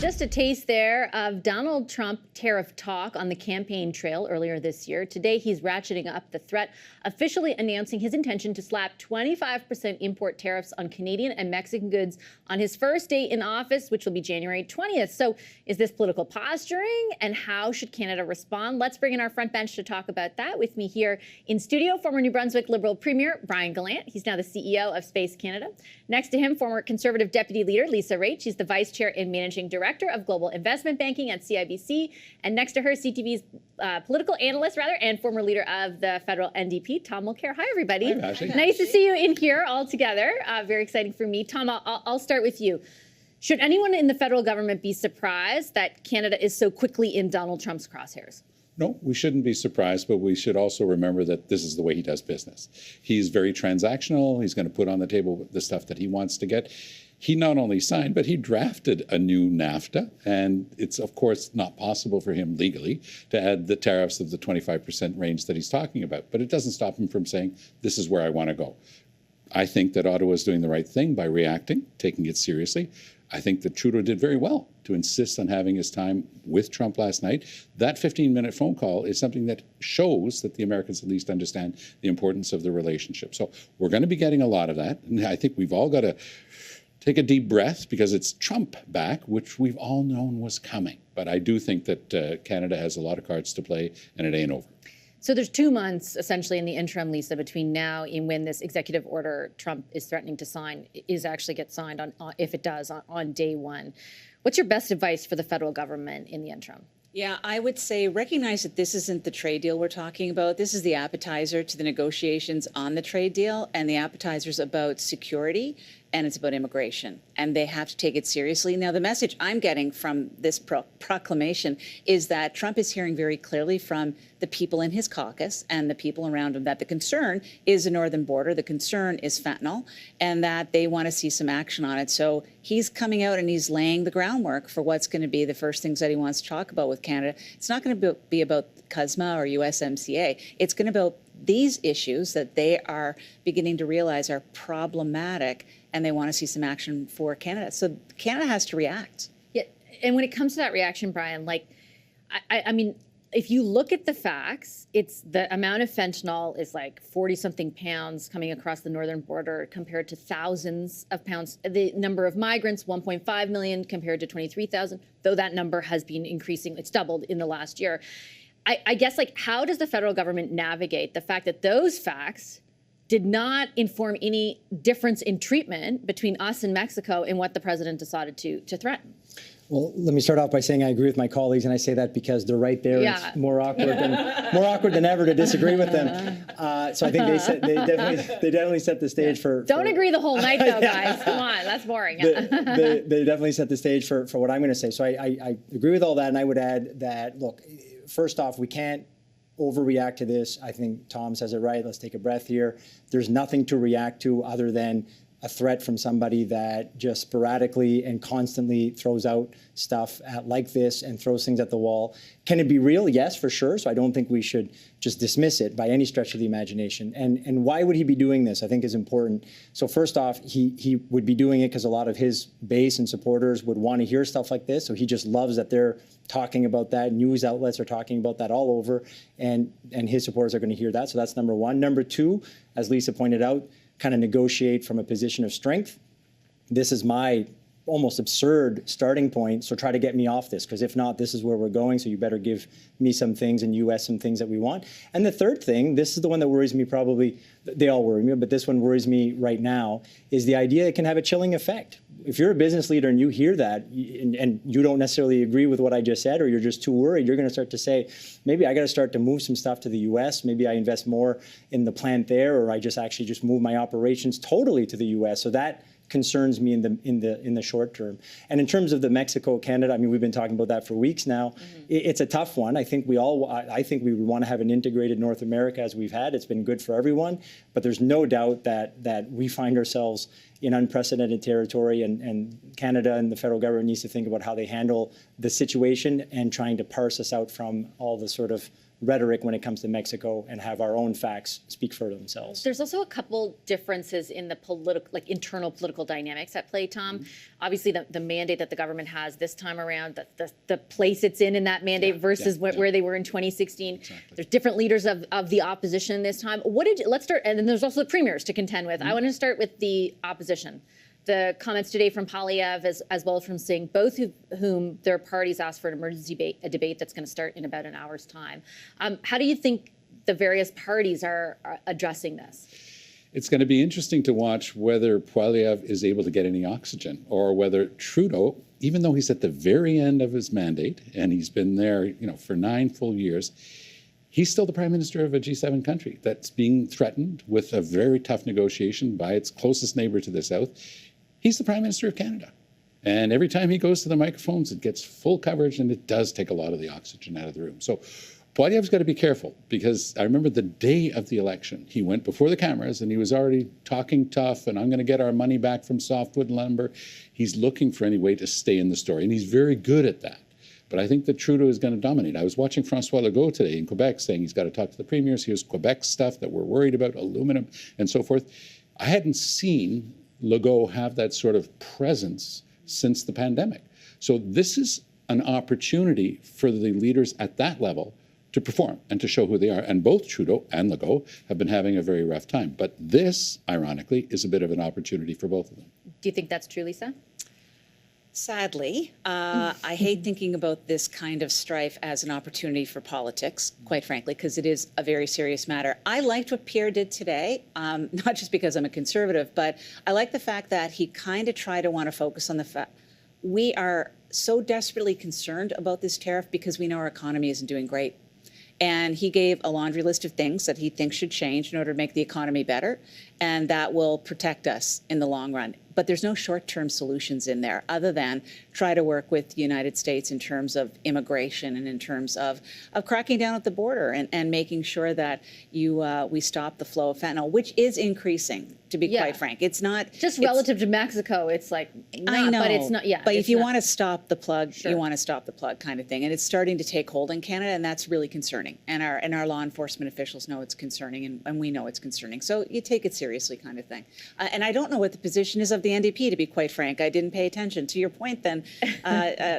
Just a taste there of Donald Trump tariff talk on the campaign trail earlier this year. Today, he's ratcheting up the threat, officially announcing his intention to slap 25% import tariffs on Canadian and Mexican goods on his first day in office, which will be January 20th. So is this political posturing, and how should Canada respond? Let's bring in our front bench to talk about that. With me here in studio, former New Brunswick Liberal Premier Brian Gallant. He's now the CEO of Space Canada. Next to him, former Conservative Deputy Leader Lisa Raitt. She's the Vice Chair and Managing Director of Global Investment Banking at CIBC. And next to her, CTV's political analyst, and former leader of the federal NDP, Tom Mulcair. Hi, everybody. Hi, Vassy. Nice to see you in here all together. Very exciting for me. Tom, I'll start with you. Should anyone in the federal government be surprised that Canada is so quickly in Donald Trump's crosshairs? No, we shouldn't be surprised, but we should also remember that this is the way he does business. He's very transactional. He's going to put on the table the stuff that he wants to get. He not only signed, but he drafted a new NAFTA, and it's, of course, not possible for him legally to add the tariffs of the 25% range that he's talking about. But it doesn't stop him from saying, this is where I want to go. I think that Ottawa is doing the right thing by reacting, taking it seriously. I think that Trudeau did very well to insist on having his time with Trump last night. That 15-minute phone call is something that shows that the Americans at least understand the importance of the relationship. So we're going to be getting a lot of that. And I think we've all got to take a deep breath, because it's Trump back, which we've all known was coming. But I do think that Canada has a lot of cards to play, and it ain't over. So there's 2 months, essentially, in the interim, Lisa, between now and when this executive order Trump is threatening to sign gets signed, if it does, on day one. What's your best advice for the federal government in the interim? Yeah, I would say recognize that this isn't the trade deal we're talking about. This is the appetizer to the negotiations on the trade deal, and the appetizer's about security and it's about immigration, and they have to take it seriously. Now, the message I'm getting from this proclamation is that Trump is hearing very clearly from the people in his caucus and the people around him that the concern is the northern border, the concern is fentanyl, and that they want to see some action on it. So he's coming out and he's laying the groundwork for what's going to be the first things that he wants to talk about with Canada. It's not going to be about CUSMA or USMCA. It's going to be about these issues that they are beginning to realize are problematic, and they want to see some action for Canada. So Canada has to react. Yeah, and when it comes to that reaction, Brian, I mean, if you look at the facts, it's the amount of fentanyl is like 40-something pounds coming across the northern border compared to thousands of pounds. The number of migrants, 1.5 million compared to 23,000, though that number has been increasing. It's doubled in the last year. I guess, how does the federal government navigate the fact that those facts did not inform any difference in treatment between us and Mexico in what the president decided to threaten? Well, let me start off by saying I agree with my colleagues, and I say that because they're right there. Yeah. It's more awkward than ever to disagree with them. So I think they definitely set the stage for. Don't agree the whole night, though, guys. Come on, that's boring. They definitely set the stage for what I'm going to say. So I agree with all that, and I would add that, look, first off, we can't overreact to this. I think Tom says it right. Let's take a breath here. There's nothing to react to other than a threat from somebody that just sporadically and constantly throws out stuff like this and throws things at the wall. Can it be real? Yes, for sure. So I don't think we should just dismiss it by any stretch of the imagination. And why would he be doing this, I think, is important. So first off, he would be doing it because a lot of his base and supporters would want to hear stuff like this. So he just loves that they're talking about that. News outlets are talking about that all over, and his supporters are going to hear that. So that's number one. Number two, as Lisa pointed out, kind of negotiate from a position of strength. This is my almost absurd starting point, so try to get me off this, because if not, this is where we're going, so you better give me some things and US some things that we want. And the third thing, this is the one that worries me probably, they all worry me, but this one worries me right now, is the idea it can have a chilling effect. If you're a business leader and you hear that and you don't necessarily agree with what I just said, or you're just too worried, you're going to start to say, maybe I got to start to move some stuff to the US, maybe I invest more in the plant there, or I just actually move my operations totally to the US. So that concerns me in the short term. And in terms of the Mexico-Canada, I mean, we've been talking about that for weeks now. Mm-hmm. It's a tough one. I think we would want to have an integrated North America as we've had. It's been good for everyone, but there's no doubt that we find ourselves in unprecedented territory, and Canada and the federal government needs to think about how they handle the situation and trying to parse us out from all the sort of rhetoric when it comes to Mexico and have our own facts speak for themselves. There's also a couple differences in the political, like internal political dynamics at play, Tom. Obviously, the mandate that the government has this time around, the place it's in that mandate versus where they were in 2016. Exactly. There's different leaders of the opposition this time. Let's start, and then there's also the premiers to contend with. I want to start with the opposition. The comments today from Poilievre as well as from Singh, both whom their parties asked for an emergency debate that's going to start in about an hour's time. How do you think the various parties are addressing this? It's going to be interesting to watch whether Poilievre is able to get any oxygen, or whether Trudeau, even though he's at the very end of his mandate and he's been there, for 9 full years, he's still the prime minister of a G7 country that's being threatened with a very tough negotiation by its closest neighbor to the south. He's the Prime Minister of Canada. And every time he goes to the microphones, it gets full coverage, and it does take a lot of the oxygen out of the room. So Poilievre's got to be careful, because I remember the day of the election, he went before the cameras and he was already talking tough, and I'm going to get our money back from softwood lumber. He's looking for any way to stay in the story, and he's very good at that. But I think that Trudeau is going to dominate. I was watching François Legault today in Quebec saying he's got to talk to the premiers. Here's Quebec stuff that we're worried about, aluminum and so forth. I hadn't seen Legault have that sort of presence since the pandemic. So this is an opportunity for the leaders at that level to perform and to show who they are. And both Trudeau and Legault have been having a very rough time. But this, ironically, is a bit of an opportunity for both of them. Do you think that's true, Lisa? Sadly, I hate thinking about this kind of strife as an opportunity for politics, quite frankly, because it is a very serious matter. I liked what Pierre did today, not just because I'm a conservative, but I like the fact that he kind of tried to want to focus on the fact we are so desperately concerned about this tariff because we know our economy isn't doing great. And he gave a laundry list of things that he thinks should change in order to make the economy better, and that will protect us in the long run. But there's no short-term solutions in there other than try to work with the United States in terms of immigration and in terms of cracking down at the border and making sure that we stop the flow of fentanyl, which is increasing, to be quite frank. It's not just relative to Mexico. It's like I know, but it's not. Yeah, but if you want to stop the plug, you want to stop the plug, kind of thing. And it's starting to take hold in Canada, and that's really concerning. And our law enforcement officials know it's concerning, and we know it's concerning. So you take it seriously, kind of thing. And I don't know what the position is of the NDP, to be quite frank. I didn't pay attention. To your point, then,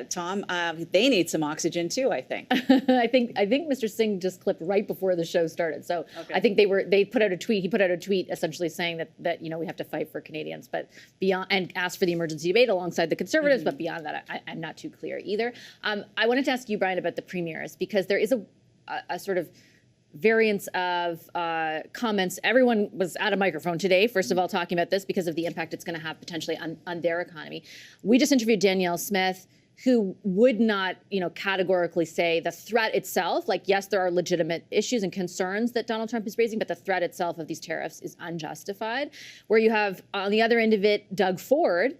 Tom, they need some oxygen too, I think. I think Mr. Singh just clipped right before the show started. So I think they put out a tweet. He put out a tweet essentially saying that we have to fight for Canadians, but beyond, and ask for the emergency debate alongside the Conservatives. But beyond that, I'm not too clear either. I wanted to ask you, Brian, about the premiers, because there is a sort of variance of comments. Everyone was at a microphone today, first of all, talking about this because of the impact it's going to have potentially on their economy. We just interviewed Danielle Smith, who would not, categorically say the threat itself, like, yes, there are legitimate issues and concerns that Donald Trump is raising, but the threat itself of these tariffs is unjustified. Where you have, on the other end of it, Doug Ford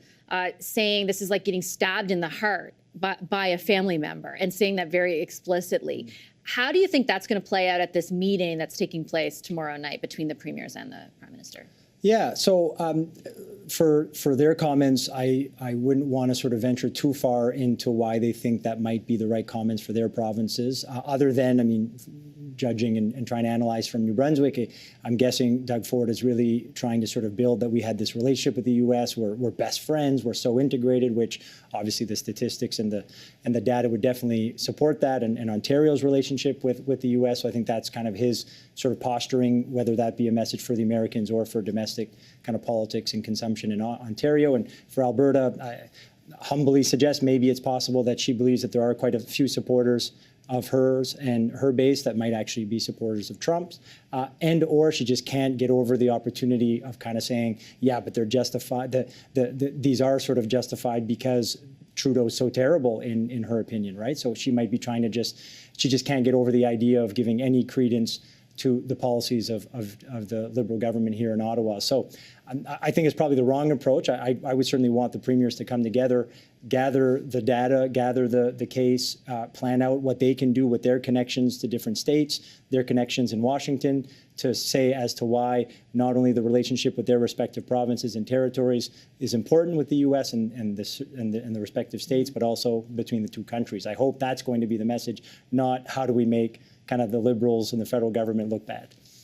saying this is like getting stabbed in the heart by a family member, and saying that very explicitly. How do you think that's going to play out at this meeting that's taking place tomorrow night between the premiers and the prime minister? Yeah, so for their comments, I wouldn't want to sort of venture too far into why they think that might be the right comments for their provinces, other than, judging and trying to analyze from New Brunswick, I'm guessing Doug Ford is really trying to sort of build that we had this relationship with the U.S. We're best friends. We're so integrated, which obviously the statistics and the data would definitely support that, and Ontario's relationship with the U.S. So I think that's kind of his sort of posturing, whether that be a message for the Americans or for domestic kind of politics and consumption in Ontario. And for Alberta, I humbly suggest maybe it's possible that she believes that there are quite a few supporters of hers and her base that might actually be supporters of Trump's, and or she just can't get over the opportunity of kind of saying, yeah, but they're justified. These are sort of justified because Trudeau's so terrible in her opinion, right? So she might be trying to she just can't get over the idea of giving any credence to the policies of the Liberal government here in Ottawa. So I think it's probably the wrong approach. I would certainly want the premiers to come together, gather the data, gather the case, plan out what they can do with their connections to different states, their connections in Washington, to say as to why not only the relationship with their respective provinces and territories is important with the U.S. and the respective states, but also between the two countries. I hope that's going to be the message, not how do we make kind of the Liberals and the federal government look bad.